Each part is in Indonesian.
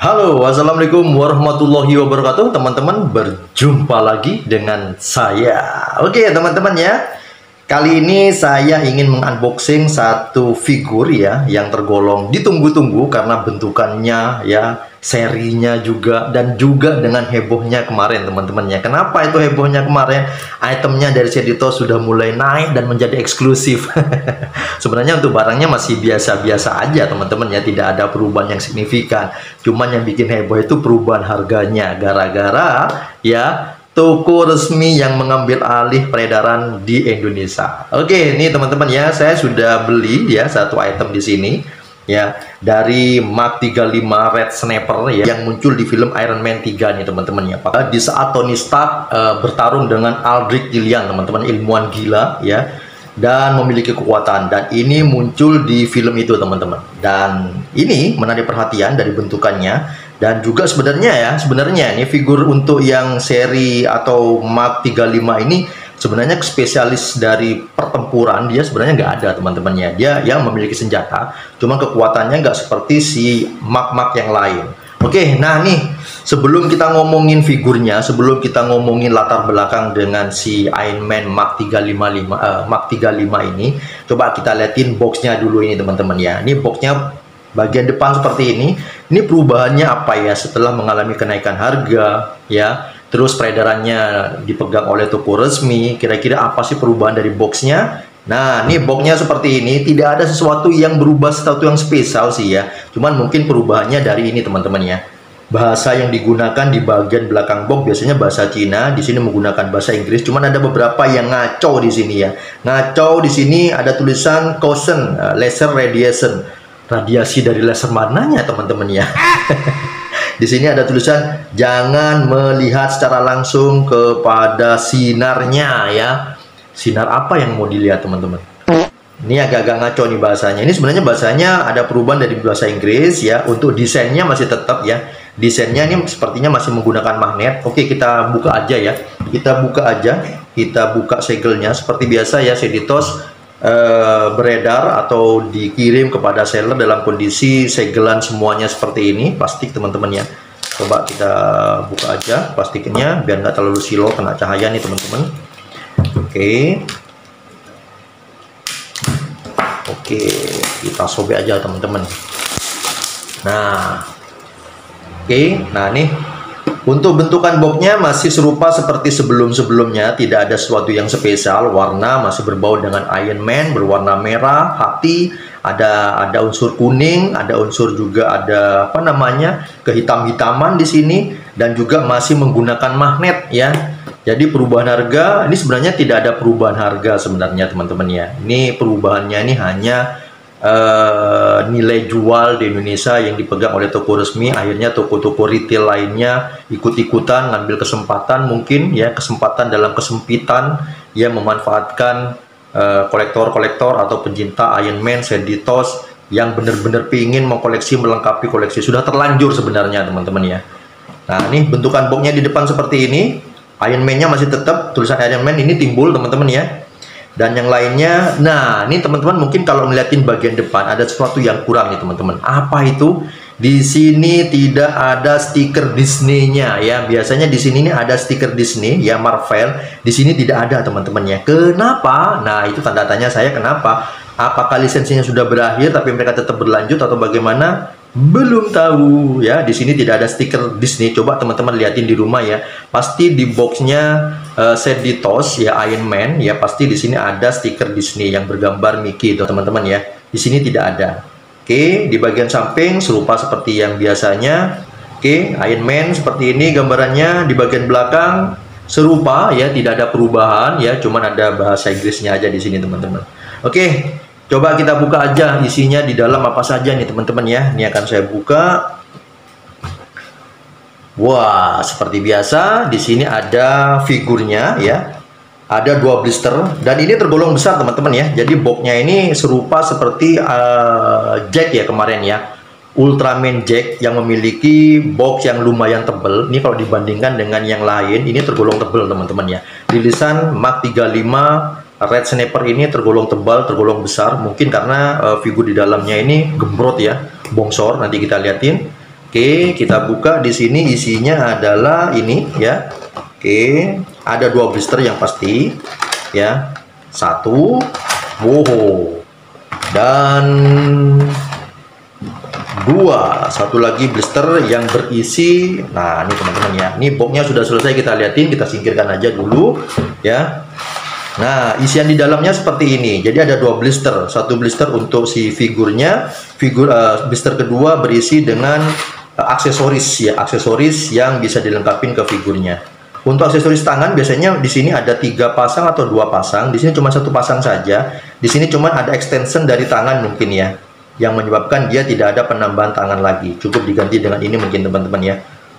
Halo, assalamualaikum warahmatullahi wabarakatuh, teman-teman. Berjumpa lagi dengan saya. Oke, teman-teman ya. Kali ini saya ingin mengunboxing satu figur ya yang tergolong ditunggu-tunggu karena bentukannya ya, serinya juga, dan juga dengan hebohnya kemarin teman-teman ya. Kenapa itu hebohnya kemarin? Itemnya dari Sedito sudah mulai naik dan menjadi eksklusif. Sebenarnya untuk barangnya masih biasa-biasa aja teman-teman ya, tidak ada perubahan yang signifikan. Cuman yang bikin heboh itu perubahan harganya gara-gara ya toko resmi yang mengambil alih peredaran di Indonesia. Oke, ini teman-teman ya, saya sudah beli ya satu item di sini ya dari Mark 35 Red Sniper ya yang muncul di film Iron Man 3 nih teman-teman ya. Di saat Tony Stark bertarung dengan Aldrich Killian, teman-teman, ilmuwan gila ya, dan memiliki kekuatan, dan ini muncul di film itu teman-teman. Dan ini menarik perhatian dari bentukannya. Dan juga sebenarnya ini figur untuk yang seri atau Mark 35 ini sebenarnya spesialis dari pertempuran, dia sebenarnya nggak ada teman-temannya. Dia yang memiliki senjata, cuma kekuatannya nggak seperti si Mark yang lain. Oke, nah nih sebelum kita ngomongin figurnya, sebelum kita ngomongin latar belakang dengan si Iron Man Mark 35 ini, coba kita liatin boxnya dulu ini teman-teman ya. Ini boxnya bagian depan seperti ini. Ini perubahannya apa ya setelah mengalami kenaikan harga ya, terus peredarannya dipegang oleh toko resmi. Kira-kira apa sih perubahan dari boxnya? Nah, ini boxnya seperti ini. Tidak ada sesuatu yang berubah, sesuatu yang spesial sih ya. Cuman mungkin perubahannya dari ini teman-teman ya. Bahasa yang digunakan di bagian belakang box biasanya bahasa Cina, di sini menggunakan bahasa Inggris. Cuman ada beberapa yang ngaco di sini ya. Ngaco di sini ada tulisan caution, laser radiation. Radiasi dari laser mananya teman-teman ya. Di sini ada tulisan jangan melihat secara langsung kepada sinarnya ya. Sinar apa yang mau dilihat teman-teman? Ini agak-agak ngaco nih bahasanya. Ini sebenarnya bahasanya ada perubahan dari bahasa Inggris ya. Untuk desainnya masih tetap ya. Desainnya ini sepertinya masih menggunakan magnet. Oke, kita buka aja ya. Kita buka aja. Kita buka segelnya seperti biasa ya. Seditos beredar atau dikirim kepada seller dalam kondisi segelan semuanya seperti ini, plastik teman-teman ya. Coba kita buka aja plastiknya biar nggak terlalu silo kena cahaya nih teman-teman. Oke, kita sobek aja teman-teman. Nah, nah nih untuk bentukan boxnya masih serupa seperti sebelum-sebelumnya, tidak ada sesuatu yang spesial. Warna masih berbau dengan Iron Man, berwarna merah, hati, ada unsur kuning, ada unsur juga ada apa namanya kehitam-hitaman di sini, dan juga masih menggunakan magnet ya. Jadi perubahan harga ini sebenarnya tidak ada perubahan harga sebenarnya teman-teman ya. Ini perubahannya ini hanya nilai jual di Indonesia yang dipegang oleh toko resmi. Akhirnya toko-toko retail lainnya ikut-ikutan ngambil kesempatan, mungkin ya kesempatan dalam kesempitan ya, memanfaatkan kolektor-kolektor atau pencinta Iron Man, Seditos yang benar-benar pingin mengkoleksi, melengkapi koleksi. Sudah terlanjur sebenarnya teman-teman ya. Nah ini bentukan boxnya di depan seperti ini. Iron Man-nya masih tetap tulisan Iron Man ini timbul teman-teman ya. Dan yang lainnya, nah ini teman-teman mungkin kalau melihatin bagian depan ada sesuatu yang kurang nih teman-teman. Apa itu? Di sini tidak ada stiker Disney-nya ya. Biasanya di sini nih ada stiker Disney ya, Marvel. Di sini tidak ada teman-teman ya. Kenapa? Nah itu tanda tanya saya, kenapa? Apakah lisensinya sudah berakhir tapi mereka tetap berlanjut atau bagaimana? Belum tahu ya. Di sini tidak ada stiker Disney. Coba teman-teman lihatin di rumah ya. Pasti di boxnya Seditos ya, Iron Man ya, pasti di sini ada stiker Disney yang bergambar Mickey itu teman-teman ya. Di sini tidak ada. Oke, di bagian samping serupa seperti yang biasanya. Oke, Iron Man seperti ini gambarannya. Di bagian belakang serupa ya, tidak ada perubahan ya, cuman ada bahasa Inggrisnya aja di sini teman-teman. Oke, coba kita buka aja isinya di dalam apa saja nih teman-teman ya. Ini akan saya buka. Wah, seperti biasa di sini ada figurnya ya. Ada 2 blister dan ini tergolong besar teman-teman ya. Jadi boxnya ini serupa seperti Jack ya kemarin ya. Ultraman Jack yang memiliki box yang lumayan tebal. Ini kalau dibandingkan dengan yang lain ini tergolong tebal teman-teman ya. Rilisan Mark 35 Red Sniper ini tergolong tebal, tergolong besar. Mungkin karena figur di dalamnya ini gembrot ya, bongsor. Nanti kita liatin. Oke, kita buka. Di sini isinya adalah ini ya. Oke, ada 2 blister yang pasti ya. 1, wow, dan 2, satu lagi blister yang berisi. Nah, ini teman-teman ya, ini boxnya sudah selesai kita liatin, kita singkirkan aja dulu ya. Nah, isian di dalamnya seperti ini. Jadi ada 2 blister, satu blister untuk si figurnya, blister kedua berisi dengan aksesoris ya, aksesoris yang bisa dilengkapin ke figurnya. Untuk aksesoris tangan biasanya di sini ada 3 pasang atau 2 pasang. Di sini cuma 1 pasang saja. Di sini cuma ada extension dari tangan mungkin ya, yang menyebabkan dia tidak ada penambahan tangan lagi. Cukup diganti dengan ini mungkin teman-teman ya.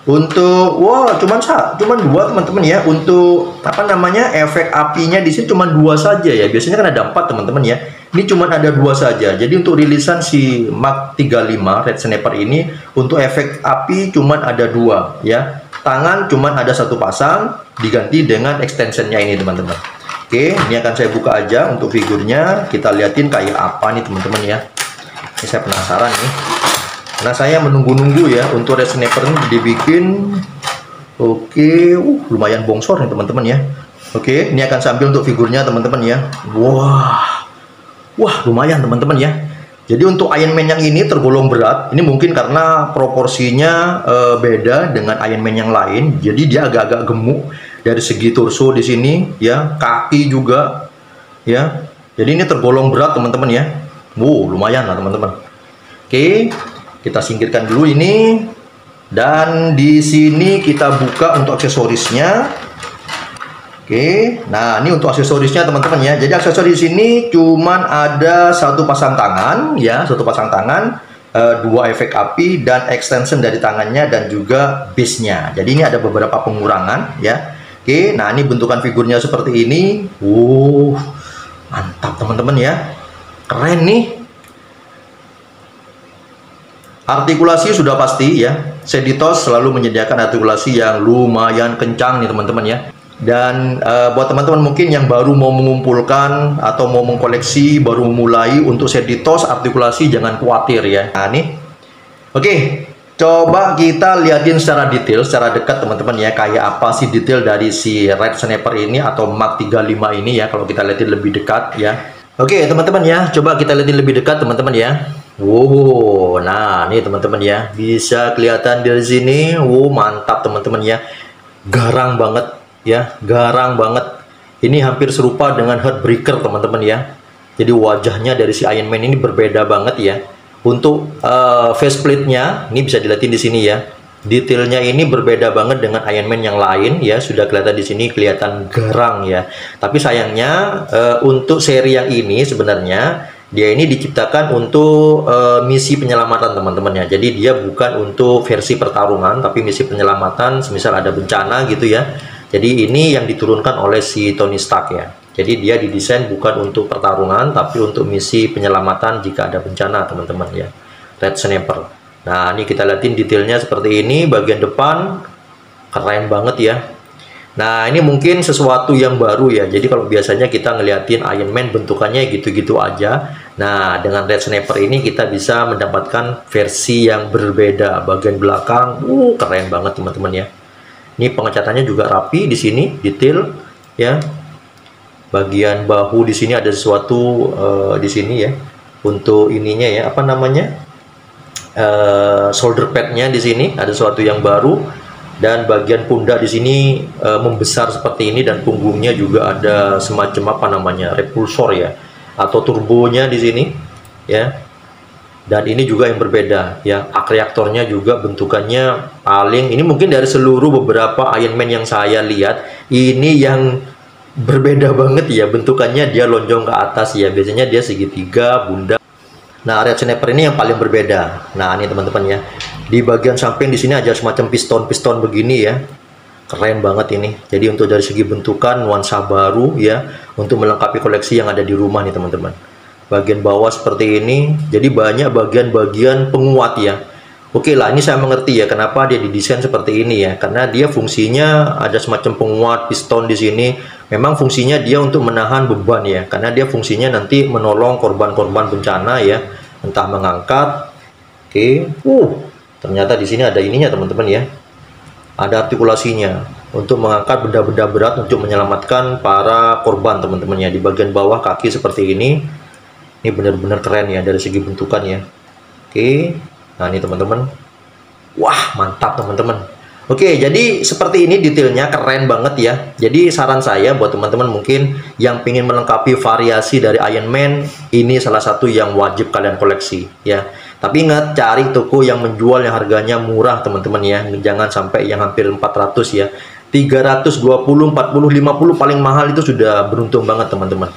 Untuk cuman 2 teman-teman ya. Untuk apa namanya, efek apinya di sini cuma 2 saja ya. Biasanya kan ada 4 teman-teman ya. Ini cuma ada 2 saja. Jadi untuk rilisan si Mark 35 Red Sniper ini, untuk efek api cuma ada 2 ya. Tangan cuman ada 1 pasang, diganti dengan extensionnya ini teman-teman. Oke, ini akan saya buka aja untuk figurnya. Kita liatin kayak apa nih teman-teman ya. Ini saya penasaran nih. Nah, saya menunggu-nunggu ya untuk Red Sniper ini dibikin. Oke, lumayan bongsor nih teman-teman ya. Oke, ini akan saya ambil untuk figurnya teman-teman ya. Wah, lumayan teman-teman ya. Jadi untuk Iron Man yang ini tergolong berat. Ini mungkin karena proporsinya beda dengan Iron Man yang lain. Jadi dia agak-agak gemuk dari segi torso di sini ya, kaki juga ya. Jadi ini tergolong berat teman-teman ya. Lumayan lah teman-teman. Oke, kita singkirkan dulu ini. Dan di sini kita buka untuk aksesorisnya. Oke, nah ini untuk aksesorisnya teman-teman ya. Jadi aksesoris ini cuman ada 1 pasang tangan ya, 1 pasang tangan, 2 efek api dan extension dari tangannya dan juga base-nya. Jadi ini ada beberapa pengurangan ya. Oke, nah ini bentukan figurnya seperti ini. Mantap teman-teman ya. Keren nih. Artikulasi sudah pasti ya. Seditos selalu menyediakan artikulasi yang lumayan kencang nih teman-teman ya. Dan buat teman-teman mungkin yang baru mau mengumpulkan atau mau mengkoleksi, baru memulai, untuk Seditos artikulasi jangan khawatir ya. Nah nih, oke, coba kita liatin secara detail, secara dekat teman-teman ya, kayak apa sih detail dari si Red Sniper ini atau Mark 35 ini ya, kalau kita liatin lebih dekat ya. Oke teman-teman ya, coba kita liatin lebih dekat teman-teman ya. Nah nih teman-teman ya, bisa kelihatan dari sini. Mantap teman-teman ya, garang banget ya, garang banget. Ini hampir serupa dengan Heartbreaker teman-teman ya. Jadi wajahnya dari si Iron Man ini berbeda banget ya. Untuk faceplate-nya ini bisa dilihatin di sini ya. Detailnya ini berbeda banget dengan Iron Man yang lain ya. Sudah kelihatan di sini, kelihatan garang ya. Tapi sayangnya untuk seri yang ini sebenarnya dia ini diciptakan untuk misi penyelamatan teman-teman ya. Jadi dia bukan untuk versi pertarungan, tapi misi penyelamatan, semisal ada bencana gitu ya. Jadi ini yang diturunkan oleh si Tony Stark ya. Jadi dia didesain bukan untuk pertarungan, tapi untuk misi penyelamatan jika ada bencana teman-teman ya. Red Sniper. Nah ini kita lihatin detailnya seperti ini. Bagian depan keren banget ya. Nah ini mungkin sesuatu yang baru ya. Jadi kalau biasanya kita ngeliatin Iron Man bentukannya gitu-gitu aja. Nah dengan Red Sniper ini kita bisa mendapatkan versi yang berbeda. Bagian belakang keren banget teman-teman ya. Ini pengecatannya juga rapi di sini, detail ya. Bagian bahu di sini ada sesuatu di sini ya. Untuk ininya ya, apa namanya? Shoulder pad-nya di sini ada sesuatu yang baru. Dan bagian pundak di sini membesar seperti ini, dan punggungnya juga ada semacam apa namanya? Repulsor ya, atau turbonya di sini ya. Dan ini juga yang berbeda ya, arc reaktornya juga bentukannya paling, ini mungkin dari seluruh beberapa Iron Man yang saya lihat, ini yang berbeda banget ya, bentukannya dia lonjong ke atas ya, biasanya dia segitiga, bunda. Nah Red Sniper ini yang paling berbeda. Nah ini teman-teman ya, di bagian samping di sini ada semacam piston-piston begini ya, keren banget ini. Jadi untuk dari segi bentukan nuansa baru ya, untuk melengkapi koleksi yang ada di rumah nih teman-teman. Bagian bawah seperti ini, jadi banyak bagian-bagian penguat ya. Oke lah, ini saya mengerti ya kenapa dia didesain seperti ini ya, karena dia fungsinya ada semacam penguat piston di sini. Memang fungsinya dia untuk menahan beban ya, karena dia fungsinya nanti menolong korban-korban bencana ya, entah mengangkat. Oke, Ternyata di sini ada ininya teman-teman ya. Ada artikulasinya untuk mengangkat benda-benda berat untuk menyelamatkan para korban teman-teman ya. Di bagian bawah kaki seperti ini. Ini benar-benar keren ya dari segi bentukan ya. Oke. Nah, ini teman-teman. Wah, mantap teman-teman. Oke, jadi seperti ini detailnya, keren banget ya. Jadi saran saya buat teman-teman mungkin yang ingin melengkapi variasi dari Iron Man, ini salah satu yang wajib kalian koleksi ya. Tapi ingat, cari toko yang menjual yang harganya murah teman-teman ya. Jangan sampai yang hampir 400 ya. 320, 40, 50 paling mahal itu sudah beruntung banget teman-teman.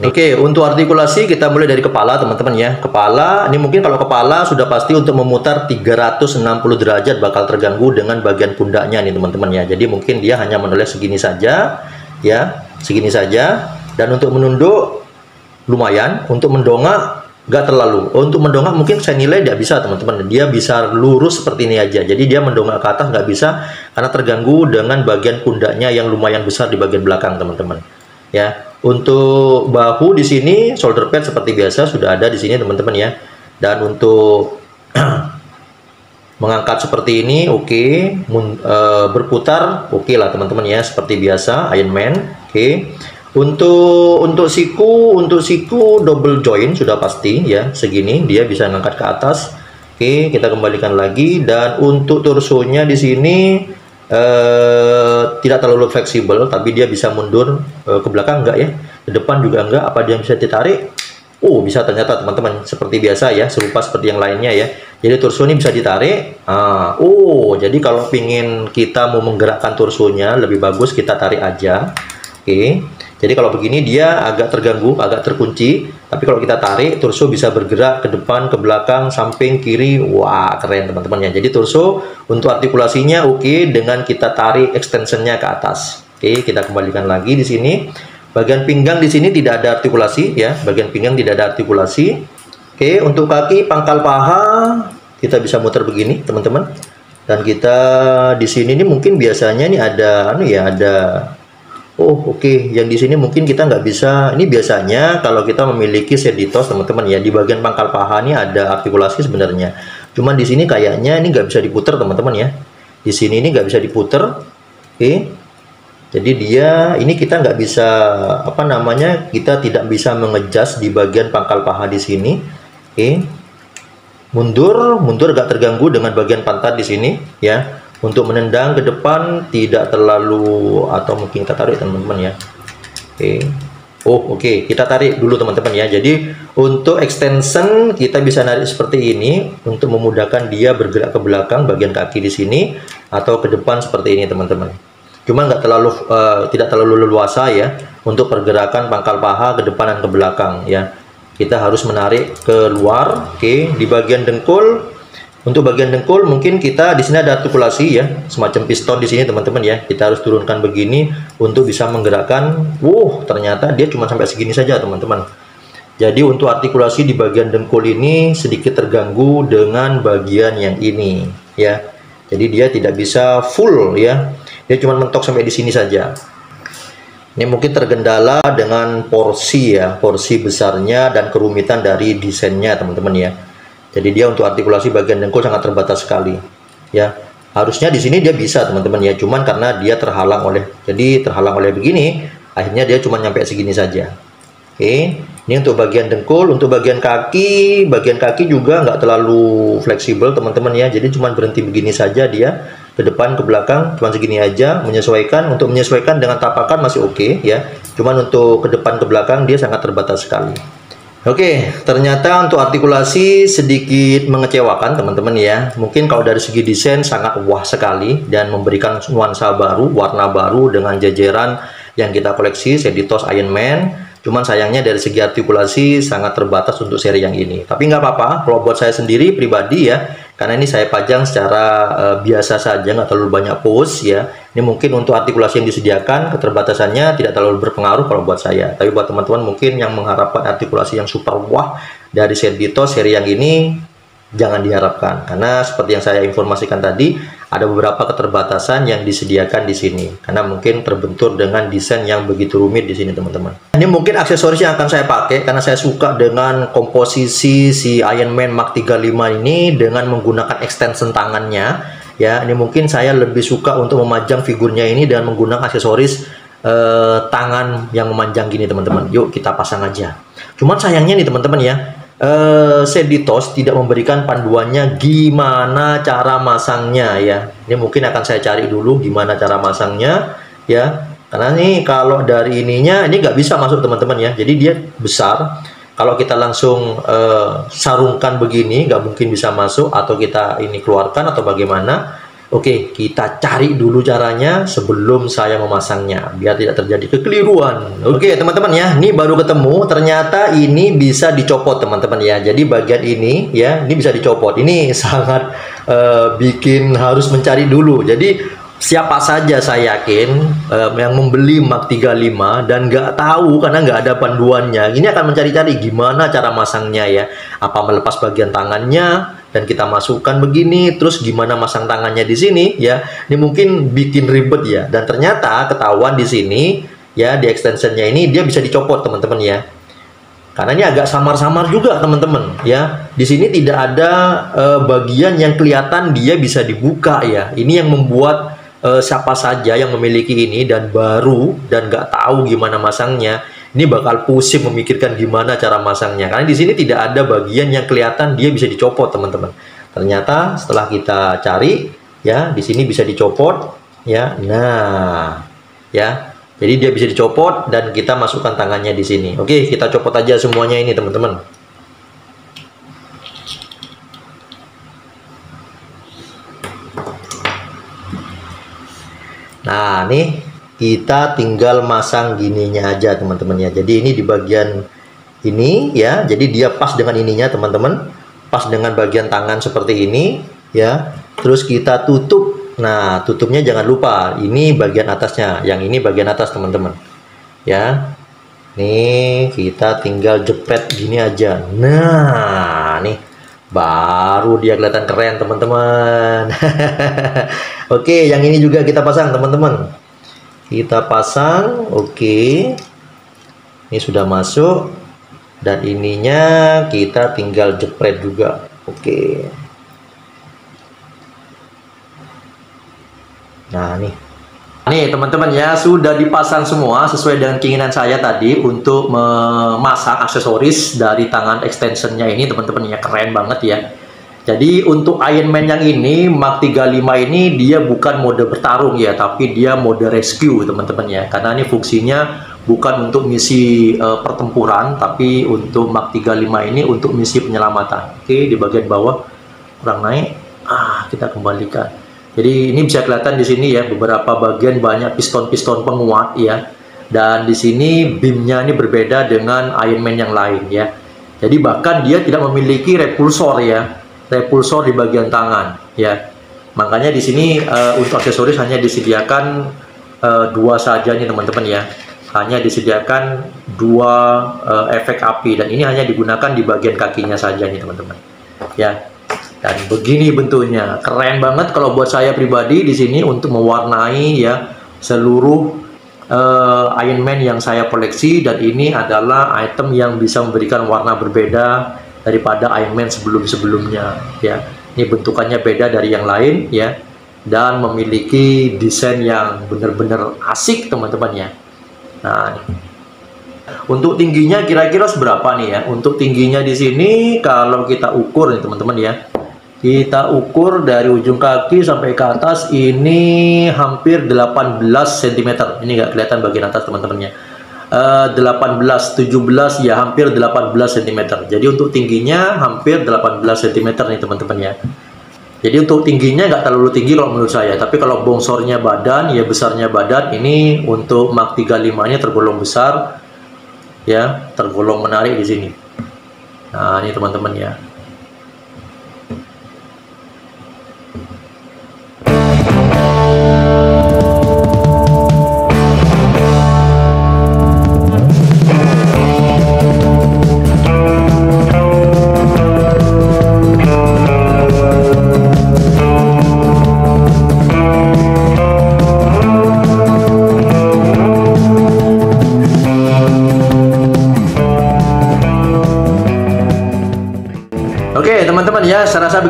Oke, untuk artikulasi kita mulai dari kepala teman-teman ya. Kepala, ini mungkin kalau kepala sudah pasti untuk memutar 360 derajat bakal terganggu dengan bagian pundaknya nih teman-teman ya. Jadi mungkin dia hanya menoleh segini saja ya, segini saja. Dan untuk menunduk lumayan, untuk mendongak nggak terlalu. Untuk mendongak mungkin saya nilai tidak bisa teman-teman. Dia bisa lurus seperti ini aja. Jadi dia mendongak ke atas nggak bisa karena terganggu dengan bagian pundaknya yang lumayan besar di bagian belakang teman-teman. Ya, untuk bahu di sini shoulder pad seperti biasa sudah ada di sini teman-teman ya. Dan untuk mengangkat seperti ini, oke. Berputar, oke lah teman-teman ya, seperti biasa Iron Man. Oke. Untuk siku double joint sudah pasti ya, segini dia bisa mengangkat ke atas. Oke, kita kembalikan lagi. Dan untuk torsonya di sini tidak terlalu fleksibel, tapi dia bisa mundur ke belakang enggak ya, ke depan juga enggak. Apa dia bisa ditarik? Oh, bisa ternyata teman-teman, seperti biasa ya, serupa seperti yang lainnya ya. Jadi torso ini bisa ditarik. Jadi kalau pingin kita mau menggerakkan torsonya lebih bagus kita tarik aja. Oke. Jadi kalau begini dia agak terganggu, agak terkunci. Tapi kalau kita tarik, torso bisa bergerak ke depan, ke belakang, samping, kiri. Wah, keren teman-teman ya. Jadi torso untuk artikulasinya oke, dengan kita tarik extensionnya ke atas. Oke, kita kembalikan lagi di sini. Bagian pinggang di sini tidak ada artikulasi ya. Bagian pinggang tidak ada artikulasi. Oke, untuk kaki, pangkal paha kita bisa muter begini, teman-teman. Dan kita di sini nih mungkin biasanya nih ada ada. Oke. Yang di sini mungkin kita nggak bisa. Ini biasanya kalau kita memiliki seditos teman-teman ya, di bagian pangkal paha ini ada artikulasi sebenarnya. Cuman di sini kayaknya ini nggak bisa diputer teman-teman ya. Di sini ini nggak bisa diputer. Oke. Jadi dia ini kita nggak bisa kita tidak bisa mengejas di bagian pangkal paha di sini. Oke. Mundur agak terganggu dengan bagian pantat di sini ya. Untuk menendang ke depan tidak terlalu, atau mungkin kita tarik teman-teman ya. Oke. Kita tarik dulu teman-teman ya. Jadi untuk extension kita bisa narik seperti ini untuk memudahkan dia bergerak ke belakang bagian kaki di sini atau ke depan seperti ini teman-teman. Cuma nggak terlalu tidak terlalu leluasa ya untuk pergerakan pangkal paha ke depan dan ke belakang ya. Kita harus menarik ke luar. Oke, di bagian dengkul. Untuk bagian dengkul mungkin kita di sini ada artikulasi ya, semacam piston di sini teman-teman ya. Kita harus turunkan begini untuk bisa menggerakkan. Ternyata dia cuma sampai segini saja teman-teman. Jadi untuk artikulasi di bagian dengkul ini sedikit terganggu dengan bagian yang ini ya. Jadi dia tidak bisa full ya. Dia cuma mentok sampai di sini saja. Ini mungkin tergendala dengan porsi ya, porsi besarnya dan kerumitan dari desainnya teman-teman ya. Jadi dia untuk artikulasi bagian dengkul sangat terbatas sekali ya. Harusnya di sini dia bisa teman-teman ya, cuman karena dia terhalang oleh begini, akhirnya dia cuma nyampe segini saja. Oke, ini untuk bagian dengkul. Untuk bagian kaki juga nggak terlalu fleksibel teman-teman ya. Jadi cuma berhenti begini saja dia, ke depan ke belakang cuma segini aja. Untuk menyesuaikan dengan tapakan masih oke ya. Cuman untuk ke depan ke belakang dia sangat terbatas sekali. Oke, ternyata untuk artikulasi sedikit mengecewakan teman-teman ya. Mungkin kalau dari segi desain sangat wah sekali dan memberikan nuansa baru, warna baru dengan jajaran yang kita koleksi Seditos Iron Man. Cuman sayangnya dari segi artikulasi sangat terbatas untuk seri yang ini. Tapi nggak apa-apa, kalau buat saya sendiri pribadi ya, karena ini saya pajang secara biasa saja, nggak terlalu banyak pose ya. Ini mungkin untuk artikulasi yang disediakan, keterbatasannya tidak terlalu berpengaruh kalau buat saya. Tapi buat teman-teman mungkin yang mengharapkan artikulasi yang super wah dari Seditos seri yang ini, jangan diharapkan, karena seperti yang saya informasikan tadi, ada beberapa keterbatasan yang disediakan di sini karena mungkin terbentur dengan desain yang begitu rumit di sini, teman-teman. Ini mungkin aksesoris yang akan saya pakai karena saya suka dengan komposisi si Iron Man Mark 35 ini dengan menggunakan extension tangannya. Ya, ini mungkin saya lebih suka untuk memajang figurnya ini dengan menggunakan aksesoris tangan yang memanjang gini, teman-teman. Yuk kita pasang aja. Cuman sayangnya nih, teman-teman ya, Seditos tidak memberikan panduannya gimana cara masangnya ya. Ini mungkin akan saya cari dulu gimana cara masangnya ya. Karena nih kalau dari ininya ini nggak bisa masuk, teman-teman ya. Jadi dia besar. Kalau kita langsung sarungkan begini nggak mungkin bisa masuk, atau kita ini keluarkan atau bagaimana. Oke, kita cari dulu caranya sebelum saya memasangnya biar tidak terjadi kekeliruan. Oke, teman-teman ya, ini baru ketemu. Ternyata ini bisa dicopot, teman-teman ya. Jadi bagian ini ya, ini bisa dicopot. Ini sangat bikin harus mencari dulu. Jadi siapa saja saya yakin yang membeli Mark 35 dan nggak tahu karena nggak ada panduannya, ini akan mencari-cari gimana cara masangnya ya. Apa melepas bagian tangannya dan kita masukkan begini, terus gimana masang tangannya di sini ya. Ini mungkin bikin ribet ya. Dan ternyata ketahuan di sini ya, di extensionnya ini dia bisa dicopot, teman-teman ya. Karena ini agak samar-samar juga, teman-teman ya. Di sini tidak ada bagian yang kelihatan dia bisa dibuka ya. Ini yang membuat siapa saja yang memiliki ini dan baru dan nggak tahu gimana masangnya, ini bakal pusing memikirkan gimana cara masangnya. Karena di sini tidak ada bagian yang kelihatan dia bisa dicopot, teman-teman. Ternyata setelah kita cari ya, di sini bisa dicopot ya. Nah, ya. Jadi dia bisa dicopot dan kita masukkan tangannya di sini. Oke, kita copot aja semuanya ini, teman-teman. Nah, nih kita tinggal masang gininya aja, teman-teman ya. Jadi ini di bagian ini ya. Jadi dia pas dengan ininya, teman-teman. Pas dengan bagian tangan seperti ini ya. Terus kita tutup. Nah, tutupnya jangan lupa. Ini bagian atasnya. Yang ini bagian atas, teman-teman. Ya. Nih, kita tinggal jepret gini aja. Nah, nih baru dia kelihatan keren, teman-teman. Oke, yang ini juga kita pasang, teman-teman. Kita pasang, oke. Ini sudah masuk. Dan ininya kita tinggal jepret juga. Oke. Nah, nih. Nih, teman-teman ya, sudah dipasang semua sesuai dengan keinginan saya tadi untuk memasang aksesoris dari tangan extensionnya ini, teman-teman ya. Keren banget ya. Jadi untuk Iron Man yang ini, Mark 35 ini dia bukan mode bertarung ya, tapi dia mode rescue, teman-teman ya. Karena ini fungsinya bukan untuk misi pertempuran, tapi untuk Mark 35 ini untuk misi penyelamatan. Oke, di bagian bawah kurang naik. Kita kembalikan. Jadi ini bisa kelihatan di sini ya, beberapa bagian banyak piston-piston penguat ya. Dan di sini beamnya ini berbeda dengan Iron Man yang lain ya. Jadi bahkan dia tidak memiliki repulsor ya. Repulsor di bagian tangan ya. Makanya di sini untuk aksesoris hanya disediakan dua saja nih, teman-teman ya. Hanya disediakan dua efek api dan ini hanya digunakan di bagian kakinya saja nih, teman-teman. Ya. Dan begini bentuknya. Keren banget kalau buat saya pribadi di sini untuk mewarnai ya seluruh Iron Man yang saya koleksi, dan ini adalah item yang bisa memberikan warna berbeda daripada Iron Man sebelum-sebelumnya ya. Ini bentukannya beda dari yang lain ya, dan memiliki desain yang benar-benar asik, teman-teman ya. Nah, untuk tingginya kira-kira seberapa nih ya? Untuk tingginya di sini kalau kita ukur nih, teman-teman ya. Kita ukur dari ujung kaki sampai ke atas ini hampir 18 cm. Ini nggak kelihatan bagian atas, teman-teman ya. 18, 17 ya, hampir 18 cm. Jadi untuk tingginya hampir 18 cm nih, teman-teman ya. Jadi untuk tingginya nggak terlalu tinggi kalau menurut saya. Tapi kalau bongsornya badan ya, besarnya badan, ini untuk Mark 35 nya tergolong besar ya, tergolong menarik di sini. Nah, ini teman-teman ya.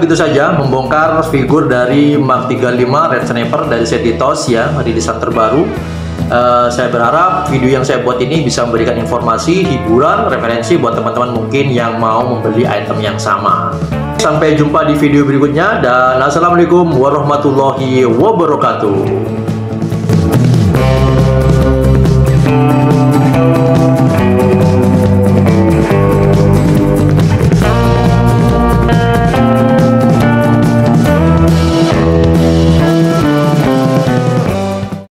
begitu saja membongkar figur dari Mark 35 Red Sniper dari set Ethos ya, rilisan terbaru. Saya berharap video yang saya buat ini bisa memberikan informasi, hiburan, referensi buat teman-teman mungkin yang mau membeli item yang sama. Sampai jumpa di video berikutnya dan assalamualaikum warahmatullahi wabarakatuh.